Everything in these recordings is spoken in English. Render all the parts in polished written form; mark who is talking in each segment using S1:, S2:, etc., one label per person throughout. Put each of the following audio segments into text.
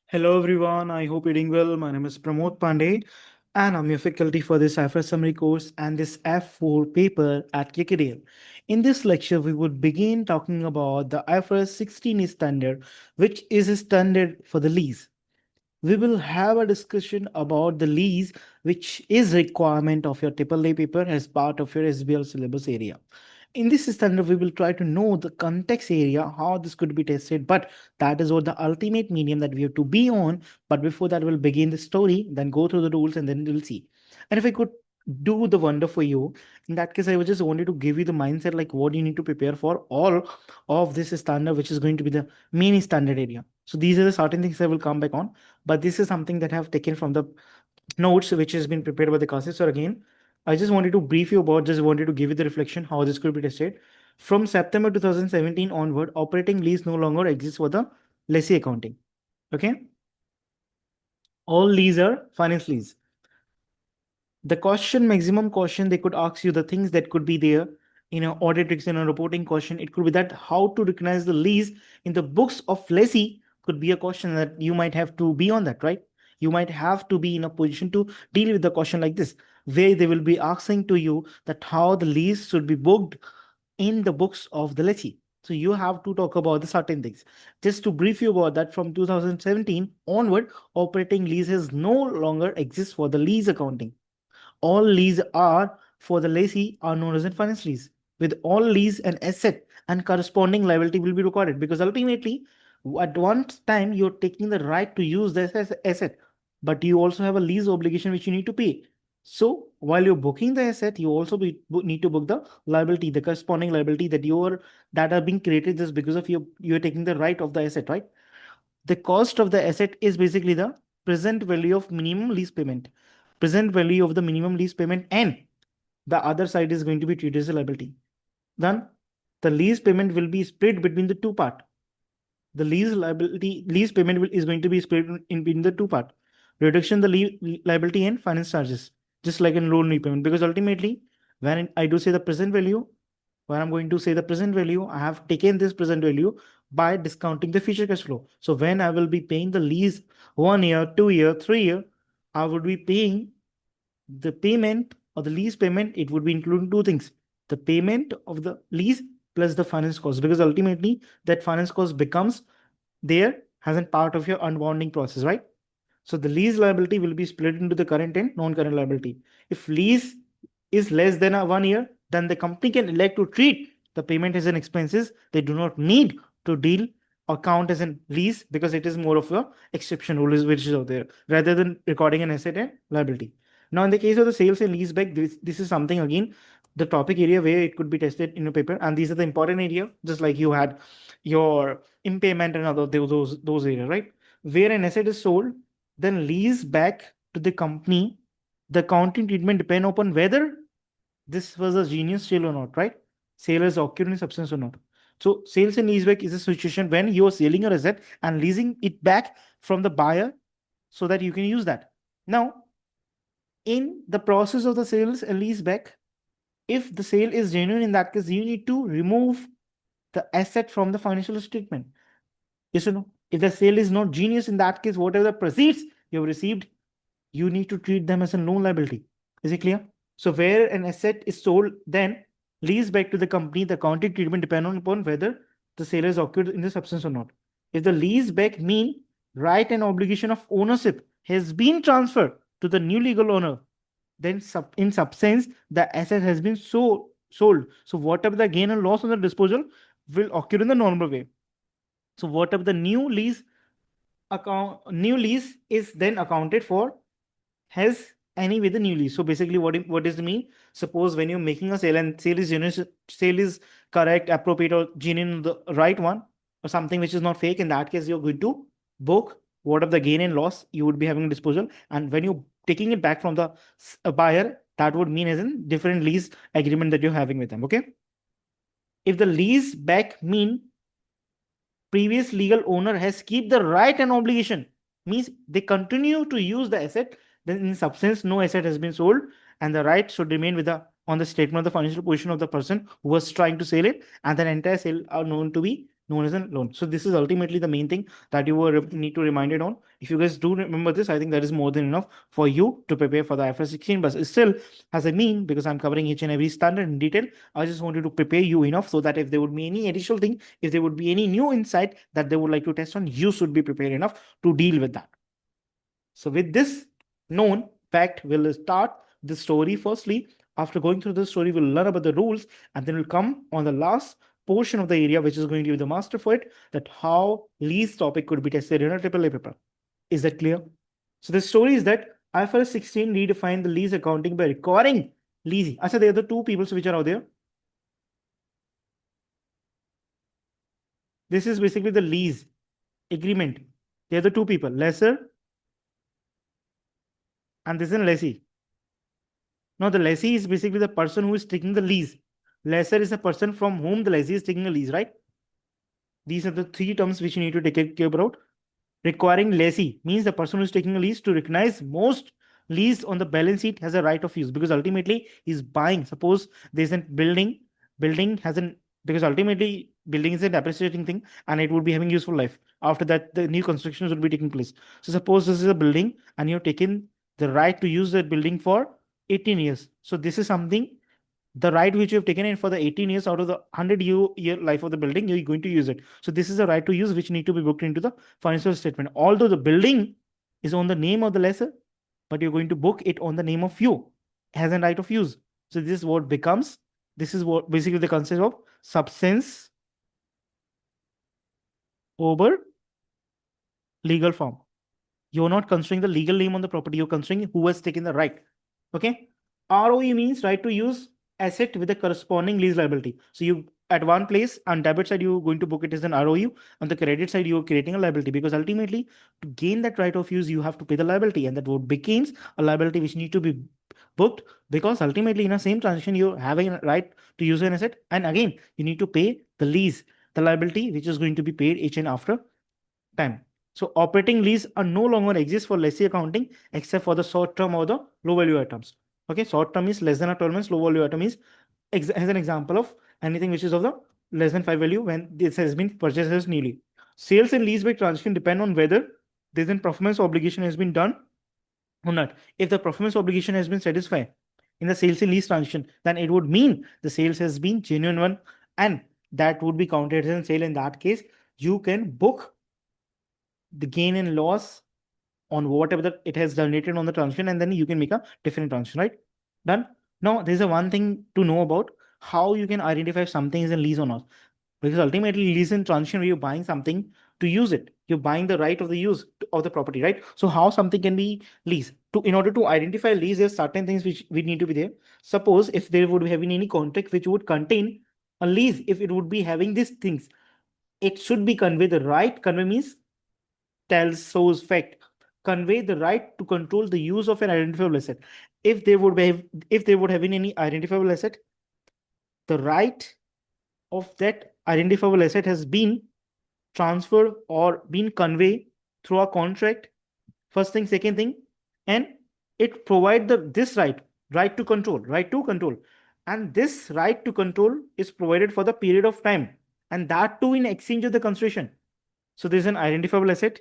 S1: Hello everyone, I hope you're doing well. My name is Pramod Pandey and I'm your faculty for this IFRS summary course and this F4 paper at KKDL. In this lecture, we would begin talking about the IFRS 16 standard, which is a standard for the lease. We will have a discussion about the lease, which is requirement of your AAA paper as part of your SBL syllabus area. In this standard, we will try to know the context area, how this could be tested, but that is what the ultimate medium that we have to be on. But before that, we'll begin the story, then go through the rules, and then we'll see. And if I could do the wonder for you, in that case, I would just wanted to give you the mindset like what you need to prepare for all of this standard, which is going to be the main standard area. So these are the certain things I will come back on, but this is something that I have taken from the notes which has been prepared by the classes. So again, I just wanted to brief you about, just wanted to give you the reflection how this could be tested. From September 2017 onward, operating lease no longer exists for the lessee accounting. Okay. All lease are finance lease. The question, maximum question, they could ask you the things that could be there in an audit in a reporting question. It could be that how to recognize the lease in the books of lessee could be a question that you might have to be on that, right? You might have to be in a position to deal with the question like this, where they will be asking to you that how the lease should be booked in the books of the lessee. So you have to talk about the certain things. Just to brief you about that, from 2017 onward, operating leases no longer exist for the lease accounting. All lease are for the lessee are known as a finance lease. With all lease, an asset and corresponding liability will be recorded, because ultimately at one time you're taking the right to use this as asset, but you also have a lease obligation which you need to pay. So while you're booking the asset, you also need to book the liability, the corresponding liability that are being created just because of you're taking the right of the asset, right? The cost of the asset is basically the present value of minimum lease payment, present value of the minimum lease payment, and the other side is going to be treated as a liability. Then the lease payment will be split between the two part. The lease payment is going to be split in between the two part. Reduction the liability and finance charges, just like in loan repayment. Because ultimately, when I do say the present value, when I'm going to say the present value, I have taken this present value by discounting the future cash flow. So when I will be paying the lease 1 year, 2 year, 3 year, I would be paying the payment or the lease payment. It would be including two things: the payment of the lease plus the finance cost, because ultimately that finance cost becomes there as a part of your unwinding process, right? So the lease liability will be split into the current and non-current liability. If lease is less than a 1 year, then the company can elect to treat the payment as an expenses. They do not need to deal or count as a lease, because it is more of a exception rule which is out there, rather than recording an asset and liability. Now, in the case of the sales and lease back, this is something again, the topic area where it could be tested in a paper, and these are the important area, just like you had your impairment and other those areas, right? Where an asset is sold, then lease back to the company, the accounting treatment depend upon whether this was a genius sale or not, right? Sale is occurred in substance or not. So sales and leaseback is a situation when you are selling your asset and leasing it back from the buyer so that you can use that. Now, in the process of the sales and leaseback, if the sale is genuine, in that case, you need to remove the asset from the financial statement. Yes or no? If the sale is not genius, in that case, whatever the proceeds you have received, you need to treat them as a known liability. Is it clear? So where an asset is sold, then lease back to the company, the accounting treatment depends upon whether the sale has occurred in the substance or not. If the lease back mean right and obligation of ownership has been transferred to the new legal owner, then in substance, the asset has been sold. So whatever the gain and loss on the disposal will occur in the normal way. So whatever the new lease is then accounted for has any with the new lease. So basically, what does it mean? Suppose when you're making a sale and sale is correct, appropriate, or genuine, the right one, or something which is not fake, in that case, you're going to book whatever the gain and loss you would be having disposal. And when you're taking it back from the buyer, that would mean as in different lease agreement that you're having with them. Okay. If the lease back mean previous legal owner has keep the right and obligation, means they continue to use the asset, then in substance no asset has been sold, and the right should remain with the on the statement of the financial position of the person who was trying to sell it, and the entire sale are known to be known as a loan. So this is ultimately the main thing that you will need to remind it on. If you guys do remember this, I think that is more than enough for you to prepare for the IFRS 16. But still, as I mean, because I'm covering each and every standard in detail, I just wanted to prepare you enough so that if there would be any additional thing, if there would be any new insight that they would like to test on, you should be prepared enough to deal with that. So with this known fact, we'll start the story firstly. After going through the story, we'll learn about the rules, and then we'll come on the last portion of the area, which is going to be the master for it, that how lease topic could be tested in a AAA paper. Is that clear? So the story is that IFRS 16 redefined the lease accounting by requiring leasing. Achha, there are the two people which are out there. This is basically the lease agreement. They are the two people, lessor and this is a lessee. Now, the lessee is basically the person who is taking the lease. Lessor is the person from whom the lessee is taking a lease, right? These are the three terms which you need to take care about. Requiring lessee means the person who is taking a lease to recognize most lease on the balance sheet has a right of use, because ultimately he's buying. Suppose there's a building has an, because ultimately building is an appreciating thing and it would be having useful life. After that, the new constructions would be taking place. So suppose this is a building and you're taking the right to use that building for 18 years. So this is something, the right which you have taken in for the 18 years out of the 100-year life of the building, you're going to use it. So this is a right to use which need to be booked into the financial statement. Although the building is on the name of the lessor, but you're going to book it on the name of you, has a right of use. So this is what becomes, this is what basically the concept of substance over legal form. You're not considering the legal name on the property, you're considering who has taken the right. Okay. ROE means right to use asset with a corresponding lease liability. So you at one place on debit side, you're going to book it as an ROU. On the credit side, you're creating a liability, because ultimately to gain that right of use, you have to pay the liability, and that would becomes a liability which need to be booked, because ultimately in a same transaction, you're having a right to use an asset. And again, you need to pay the lease, the liability, which is going to be paid each and after time. So operating lease are no longer exist for lessee accounting except for the short term or the low value items. Okay, short term is less than a 12 months, low value item is as an example of anything which is of the less than 5 value when this has been purchased as newly. Sales and leaseback transaction depend on whether there's a performance obligation has been done or not. If the performance obligation has been satisfied in the sales and lease transaction, then it would mean the sales has been genuine one, and that would be counted as a sale. In that case, you can book the gain and loss on whatever that it has generated on the transaction, and then you can make a different transaction, right? Done. Now, there's a one thing to know about how you can identify if something is a lease or not. Because ultimately, lease and transaction, where you're buying something to use it, you're buying the right of the use of the property, right? So how something can be lease? In order to identify lease, there's certain things which we need to be there. Suppose if there would be having any contract which would contain a lease, if it would be having these things, it should be convey the right. Convey means tells, shows, fact, convey the right to control the use of an identifiable asset. If they would have any identifiable asset, the right of that identifiable asset has been transferred or been conveyed through a contract. First thing, second thing, and it provide this right to control, and this right to control is provided for the period of time, and that too in exchange of the consideration. So there's an identifiable asset.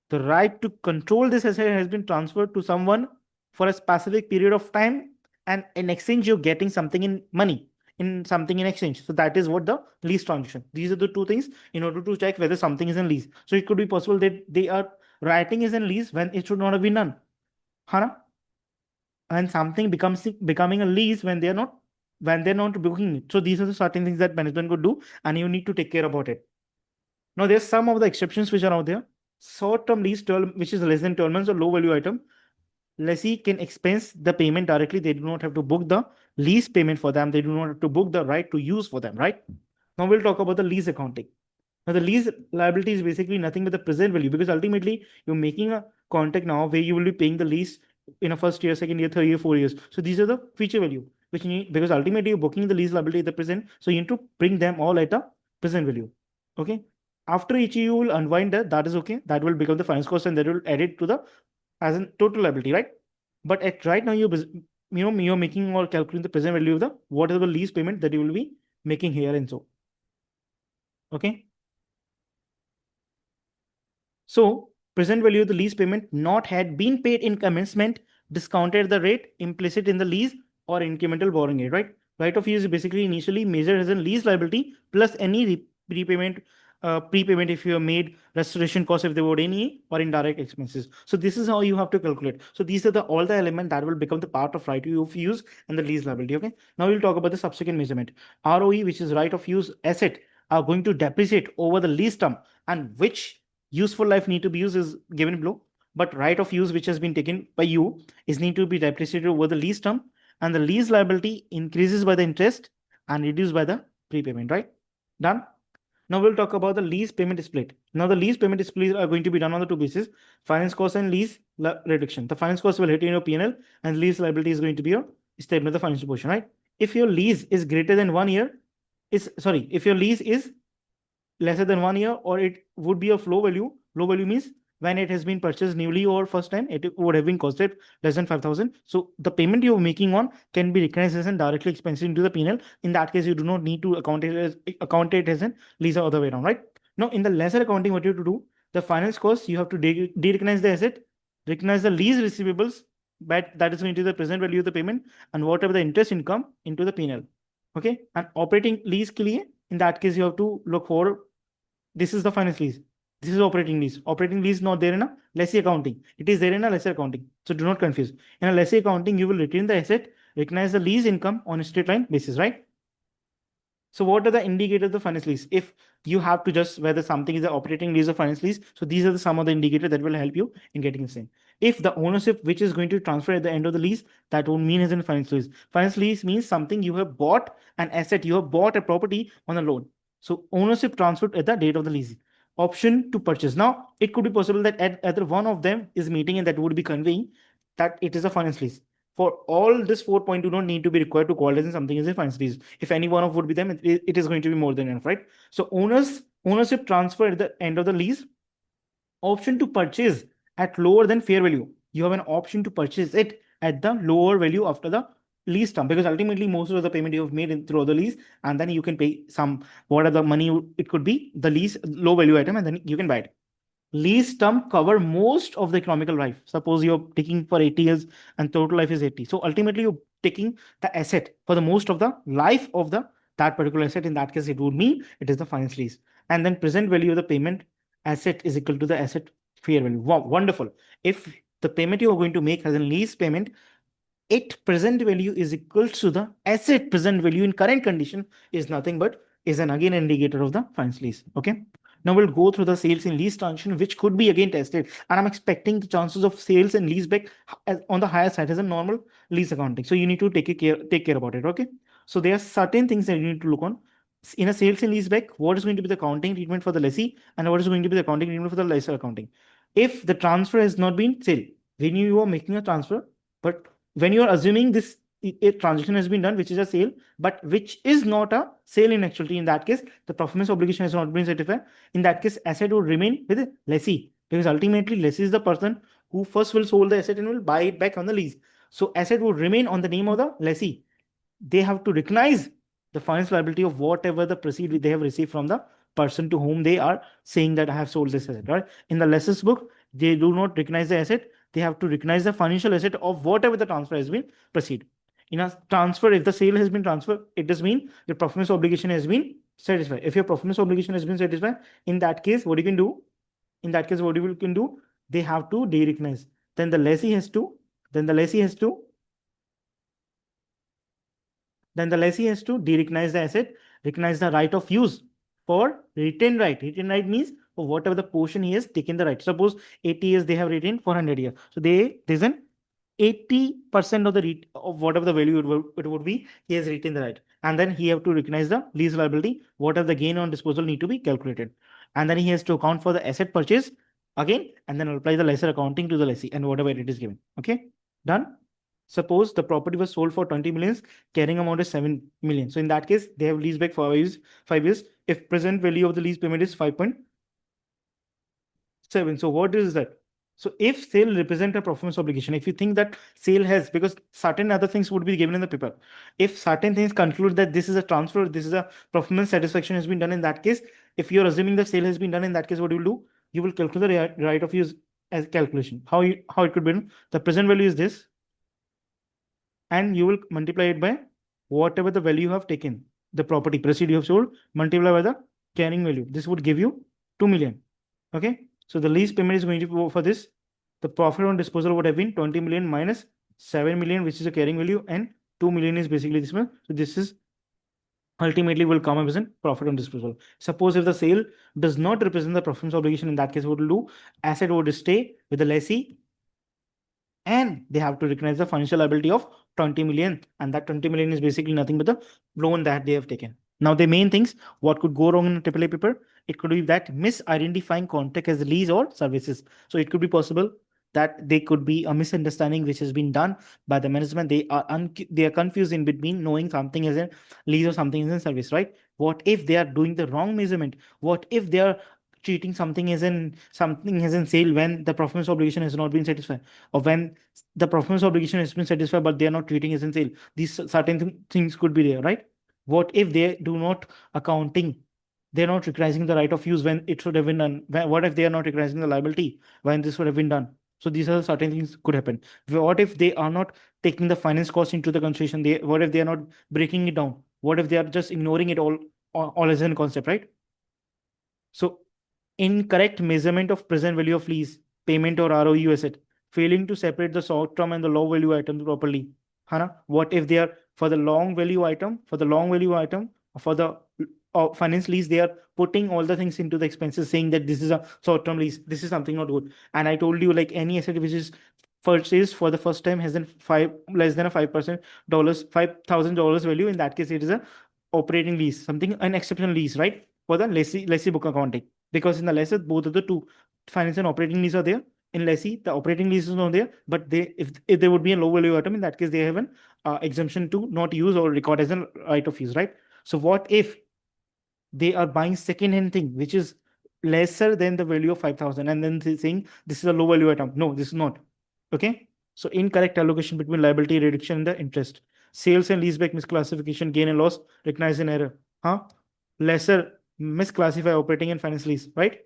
S1: The right to control this asset has been transferred to someone for a specific period of time, and in exchange, you're getting something in money, in something in exchange. So that is what the lease transaction. These are the two things in order to check whether something is in lease. So it could be possible that they are writing is in lease when it should not have been done. Hana? And something becoming a lease when they're not booking it. So these are the certain things that management could do, and you need to take care about it. Now, there's some of the exceptions which are out there. Short-term lease, 12, which is less than 12 months or low value item, lessee can expense the payment directly. They do not have to book the lease payment for them. They do not have to book the right to use for them, right? Now we'll talk about the lease accounting. Now the lease liability is basically nothing but the present value, because ultimately you're making a contract now where you will be paying the lease in a first year, second year, third year, 4 years. So these are the future value which you need, because ultimately you're booking the lease liability at the present. So you need to bring them all at a present value. Okay. After each you will unwind that is okay. That will become the finance cost, and that will add it to the as a total liability, right? But at right now you're making or calculating the present value of the whatever lease payment that you will be making here and so. Okay. So present value of the lease payment not had been paid in commencement, discounted the rate implicit in the lease or incremental borrowing rate, right? Right of use is basically initially measured as a lease liability plus any prepayment, prepayment if you have made, restoration costs if there were any, or indirect expenses. So this is how you have to calculate. So these are the all the elements that will become the part of right of use and the lease liability. Okay. Now we'll talk about the subsequent measurement. ROE, which is right of use asset, are going to depreciate over the lease term, and which useful life need to be used is given below. But right of use which has been taken by you is need to be depreciated over the lease term, and the lease liability increases by the interest and reduced by the prepayment, right? Done. Now we'll talk about the lease payment split. Now the lease payment split are going to be done on the two bases: finance cost and lease reduction. The finance cost will hit in your P&L, and lease liability is going to be your statement of the financial portion, right? If your lease is greater than 1 year, if your lease is lesser than 1 year, or it would be a flow value. Low value means when it has been purchased newly or first time, it would have been costed less than 5,000. So the payment you're making on can be recognized as and directly expensed into the P&L. In that case, you do not need to account it as an lease or other way around, right? Now, in the lesser accounting, what you have to do, the finance cost, you have to de-recognize the asset, recognize the lease receivables, but that is going to the present value of the payment, and whatever the interest income into the P&L. Okay, and operating lease के लिए, in that case you have to look for, this is the finance lease, this is operating lease. Operating lease not there in a lessee accounting, it is there in a lesser accounting, so do not confuse. In a lessee accounting, you will retain the asset, recognize the lease income on a straight line basis, right? So what are the indicators of the finance lease? If you have to just whether something is an operating lease or finance lease, so these are some of the indicators that will help you in getting the same. If the ownership which is going to transfer at the end of the lease, that would mean as in finance lease. Finance lease means something you have bought an asset, you have bought a property on a loan. So ownership transferred at the date of the lease. Option to purchase. Now it could be possible that either one of them is meeting and that would be conveying that it is a finance lease. For all this 4 point do not need to be required to call as something is a finance lease. If any one of would be them, it is going to be more than enough, right? So ownership transfer at the end of the lease. Option to purchase at lower than fair value. You have an option to purchase it at the lower value after the lease term, because ultimately most of the payment you have made through the lease, and then you can pay some, what are the money, it could be the lease low value item, and then you can buy it. Lease term cover most of the economical life. Suppose you're taking for 80 years and total life is 80. So ultimately you're taking the asset for the most of the life of that particular asset. In that case, it would mean it is the finance lease. And then present value of the payment asset is equal to the asset fair value. Wow, wonderful. If the payment you are going to make as a lease payment, it present value is equal to the asset present value in current condition is nothing but is an again indicator of the finance lease. Okay. Now we'll go through the sales and lease transaction, which could be again tested. And I'm expecting the chances of sales and lease back on the higher side as a normal lease accounting. So you need to take care about it. Okay. So there are certain things that you need to look on. In a sales and lease back, what is going to be the accounting treatment for the lessee and what is going to be the accounting treatment for the lessor accounting? If the transfer has not been sale, when you are making a transfer, but when you are assuming this a transaction has been done, which is a sale, but which is not a sale in actuality, in that case, the performance obligation has not been satisfied. In that case, asset would remain with lessee, because ultimately lessee is the person who first will sold the asset and will buy it back on the lease. So asset would remain on the name of the lessee. They have to recognize the finance liability of whatever the proceed they have received from the person to whom they are saying that I have sold this asset, right? In the lessee's book, they do not recognize the asset. They have to recognize the financial asset of whatever the transfer has been proceed. In a transfer, if the sale has been transferred, it does mean your performance obligation has been satisfied. If your performance obligation has been satisfied, in that case, what you can do? In that case, what you can do? They have to de-recognize. Then the lessee has to de-recognize the asset, recognize the right of use for retained right. Retained right means for whatever the portion he has taken the right. Suppose 80 years they have retained 400 years. So there's an 80% of the of whatever the value it would be, he has retained the right. And then he have to recognize the lease liability, whatever the gain on disposal need to be calculated. And then he has to account for the asset purchase again, and then apply the lesser accounting to the lessee and whatever it is given. Okay, done. Suppose the property was sold for 20 million, carrying amount is 7 million. So in that case, they have lease back for 5 years. If present value of the lease payment is 5.7. So what is that? So if sale represent a performance obligation, if you think that sale has, because certain other things would be given in the paper, if certain things conclude that this is a transfer, this is a performance satisfaction has been done, in that case, if you're assuming the sale has been done, in that case, what you will do? you will calculate the right of use as calculation. How it could be? The present value is this, and you will multiply it by whatever the value you have taken, the property proceed you have sold, multiply by the carrying value. This would give you 2 million. Okay, so the lease payment is going to go for this. The profit on disposal would have been 20 million minus 7 million, which is the carrying value, and 2 million is basically this one. So this is ultimately will come up as a profit on disposal. Suppose if the sale does not represent the performance obligation, in that case, what will do? Asset would stay with the lessee, and they have to recognize the financial liability of 20 million, and that 20 million is basically nothing but the loan that they have taken. Now, the main things, what could go wrong in a AAA paper? It could be that misidentifying contract as lease or services. So it could be possible that there could be a misunderstanding which has been done by the management. They are confused in between knowing something is a lease or something is a service, right? What if they are doing the wrong measurement? What if they are treating something as in sale when the performance obligation has not been satisfied, or when the performance obligation has been satisfied but they are not treating as in sale? These certain things could be there, right? What if they do not accounting, they're not recognizing the right of use when it should have been done? What if they are not recognizing the liability when this would have been done? So these are certain things could happen. What if they are not taking the finance cost into the consideration? What if they are not breaking it down? What if they are just ignoring it all as a concept, right? So incorrect measurement of present value of lease, payment or ROU asset, failing to separate the short term and the low value items properly. Hana? What if they are for the long value item, for the finance lease, they are putting all the things into the expenses, saying that this is a short term lease. This is something not good. And I told you, like any asset which is purchased for the first time has less than a $5,000 value. In that case, it is a operating lease, something an exceptional lease, right? For the lessee book accounting. Because in the lessee, both of the two, finance and operating lease are there. In lessee, the operating lease is not there, but if there would be a low value item, in that case, they have an exemption to not use or record as a right of use, right? So what if they are buying second-hand thing, which is lesser than the value of 5,000, and then saying this is a low value item? No, this is not. Okay. So incorrect allocation between liability reduction and the interest. Sales and leaseback misclassification, gain and loss, recognize an error. Lesser misclassify operating and finance lease, right?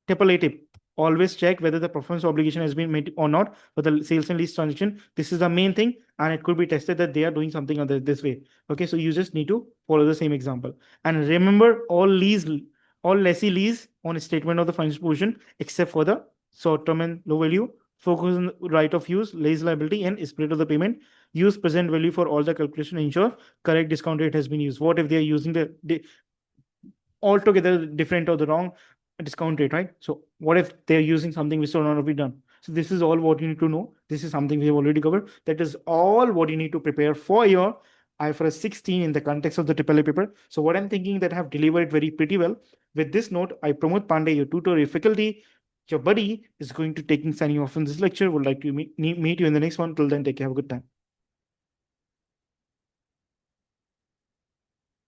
S1: AAA tip. Always check whether the performance obligation has been met or not for the sales and lease transaction. This is the main thing, and it could be tested that they are doing something other this way. Okay, so you just need to follow the same example. And remember, all lessee lease on a statement of the financial position except for the short-term and low value. Focus on right of use, lease liability, and split of the payment. Use present value for all the calculation. Ensure correct discount rate has been used. What if they are using the altogether different or the wrong discount rate, right? So what if they're using something which should not be done? So this is all what you need to know. This is something we have already covered. That is all what you need to prepare for your IFRS 16 in the context of the AAA paper. So what I'm thinking that I have delivered very pretty well. With this note, I Pramod Pandey, your tutor, your faculty, your buddy, is going to taking signing off in this lecture. Would like to meet you in the next one. Till then, take care. Have a good time.